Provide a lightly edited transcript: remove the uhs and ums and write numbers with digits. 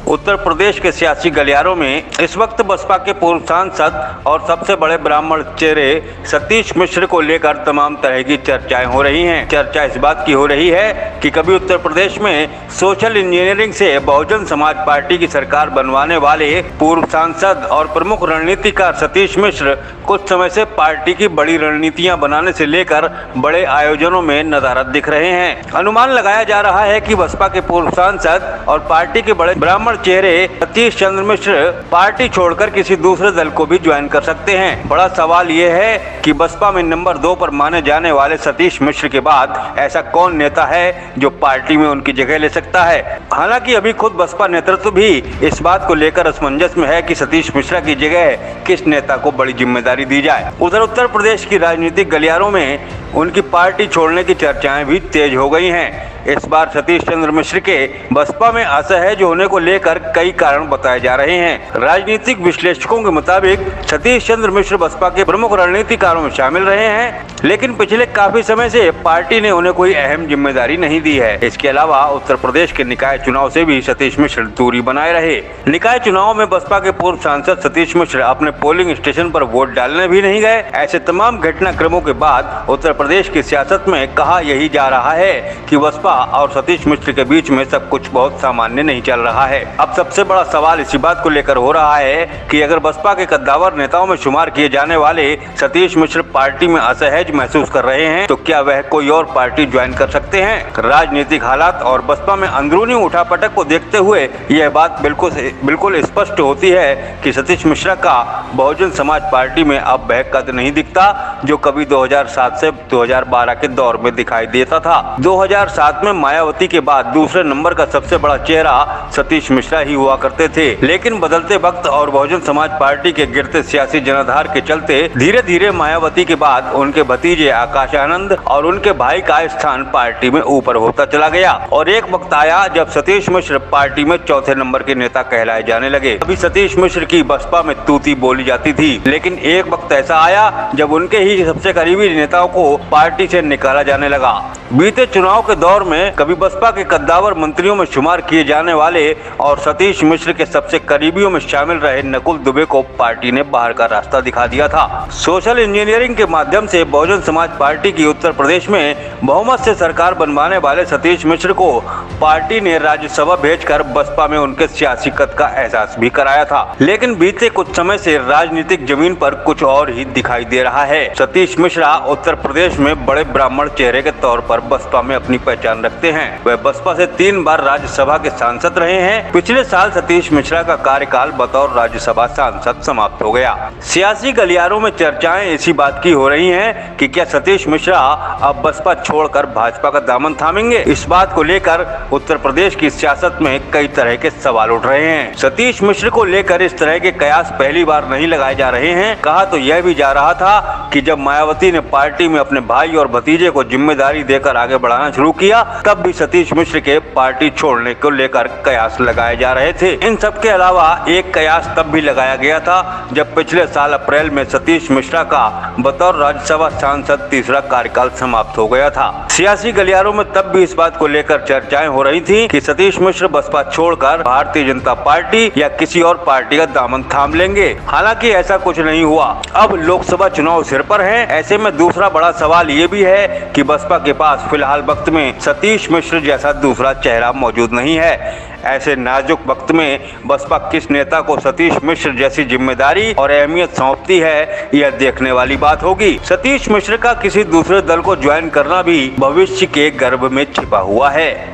उत्तर प्रदेश के सियासी गलियारों में इस वक्त बसपा के पूर्व सांसद और सबसे बड़े ब्राह्मण चेहरे सतीश मिश्र को लेकर तमाम तरह की चर्चाएं हो रही हैं। चर्चा इस बात की हो रही है कि कभी उत्तर प्रदेश में सोशल इंजीनियरिंग से बहुजन समाज पार्टी की सरकार बनवाने वाले पूर्व सांसद और प्रमुख रणनीतिकार सतीश मिश्र कुछ समय से पार्टी की बड़ी रणनीतियां बनाने से लेकर बड़े आयोजनों में नदारद दिख रहे हैं। अनुमान लगाया जा रहा है कि बसपा के पूर्व सांसद और पार्टी के बड़े ब्राह्मण चेहरे सतीश चंद्र मिश्र पार्टी छोड़कर किसी दूसरे दल को भी ज्वाइन कर सकते हैं। बड़ा सवाल यह है कि बसपा में नंबर 2 पर माने जाने वाले सतीश मिश्र के बाद ऐसा कौन नेता है जो पार्टी में उनकी जगह ले सकता है। हालांकि अभी खुद बसपा नेतृत्व भी इस बात को लेकर असमंजस में है कि सतीश मिश्रा की जगह किस नेता को बड़ी जिम्मेदारी दी जाए। उधर उत्तर प्रदेश की राजनीतिक गलियारों में उनकी पार्टी छोड़ने की चर्चाएं भी तेज हो गई हैं। इस बार सतीश चंद्र मिश्र के बसपा में असहज होने को लेकर कई कारण बताए जा रहे हैं। राजनीतिक विश्लेषकों के मुताबिक सतीश चंद्र मिश्र बसपा के प्रमुख रणनीतिकारों में शामिल रहे हैं, लेकिन पिछले काफी समय से पार्टी ने उन्हें कोई अहम जिम्मेदारी नहीं दी है। इसके अलावा उत्तर प्रदेश के निकाय चुनाव से भी सतीश मिश्र दूरी बनाए रहे। निकाय चुनाव में बसपा के पूर्व सांसद सतीश मिश्र अपने पोलिंग स्टेशन पर वोट डालने भी नहीं गए। ऐसे तमाम घटनाक्रमों के बाद उत्तर प्रदेश की सियासत में कहा यही जा रहा है कि बसपा और सतीश मिश्र के बीच में सब कुछ बहुत सामान्य नहीं चल रहा है। अब सबसे बड़ा सवाल इसी बात को लेकर हो रहा है कि अगर बसपा के कद्दावर नेताओं में शुमार किए जाने वाले सतीश मिश्र पार्टी में असहज महसूस कर रहे हैं तो क्या वह कोई और पार्टी ज्वाइन कर सकते हैं। राजनीतिक हालात और बसपा में अंदरूनी उठापटक को देखते हुए यह बात बिल्कुल स्पष्ट होती है कि सतीश मिश्रा का बहुजन समाज पार्टी में अब वह कद नहीं दिखता जो कभी 2007 से 2012 के दौर में दिखाई देता था। 2007 में मायावती के बाद दूसरे नंबर का सबसे बड़ा चेहरा सतीश मिश्रा ही हुआ करते थे, लेकिन बदलते वक्त और बहुजन समाज पार्टी के गिरते सियासी जनाधार के चलते धीरे धीरे मायावती के बाद उनके भतीजे आकाश आनंद और उनके भाई का स्थान पार्टी में ऊपर होता चला गया और एक वक्त आया जब सतीश मिश्र पार्टी में चौथे नंबर के नेता कहलाए जाने लगे। अभी सतीश मिश्र की बसपा में तूती बोली जाती थी, लेकिन एक वक्त ऐसा आया जब उनके ही सबसे करीबी नेताओं को पार्टी से निकाला जाने लगा। बीते चुनाव के दौर में कभी बसपा के कद्दावर मंत्रियों में शुमार किए जाने वाले और सतीश मिश्र के सबसे करीबियों में शामिल रहे नकुल दुबे को पार्टी ने बाहर का रास्ता दिखा दिया था। सोशल इंजीनियरिंग के माध्यम से बहुजन समाज पार्टी की उत्तर प्रदेश में बहुमत से सरकार बनवाने वाले सतीश मिश्र को पार्टी ने राज्यसभा भेजकर बसपा में उनके सियासी कद का एहसास भी कराया था, लेकिन बीते कुछ समय से राजनीतिक जमीन पर कुछ और ही दिखाई दे रहा है। सतीश मिश्रा उत्तर प्रदेश में बड़े ब्राह्मण चेहरे के तौर पर बसपा में अपनी पहचान रखते हैं। वह बसपा से 3 बार राज्यसभा के सांसद रहे हैं। पिछले साल सतीश मिश्रा का कार्यकाल बतौर राज्यसभा सांसद समाप्त हो गया। सियासी गलियारों में चर्चाएं इसी बात की हो रही हैं कि क्या सतीश मिश्रा अब बसपा छोड़कर भाजपा का दामन थामेंगे। इस बात को लेकर उत्तर प्रदेश की सियासत में कई तरह के सवाल उठ रहे हैं। सतीश मिश्र को लेकर इस तरह के कयास पहली बार नहीं लगाए जा रहे हैं। कहा तो यह भी जा रहा था कि जब मायावती ने पार्टी में अपने भाई और भतीजे को जिम्मेदारी देकर आगे बढ़ाना शुरू किया तब भी सतीश मिश्र के पार्टी छोड़ने को लेकर कयास लगाए जा रहे थे। इन सब के अलावा एक कयास तब भी लगाया गया था जब पिछले साल अप्रैल में सतीश मिश्रा का बतौर राज्यसभा सांसद तीसरा कार्यकाल समाप्त हो गया था। सियासी गलियारों में तब भी इस बात को लेकर चर्चाएं हो रही थी कि सतीश मिश्र बसपा छोड़कर भारतीय जनता पार्टी या किसी और पार्टी का दामन थाम लेंगे। हालांकि ऐसा कुछ नहीं हुआ। अब लोकसभा चुनाव सिर पर है। ऐसे में दूसरा बड़ा सवाल ये भी है कि बसपा के पास फिलहाल वक्त में सतीश मिश्र जैसा दूसरा चेहरा मौजूद नहीं है। ऐसे नाजुक वक्त में बसपा किस नेता को सतीश मिश्र जैसी जिम्मेदारी और अहमियत सौंपती है, यह देखने वाली बात होगी। सतीश मिश्र का किसी दूसरे दल को ज्वाइन करना भी भविष्य के गर्भ में छिपा हुआ है।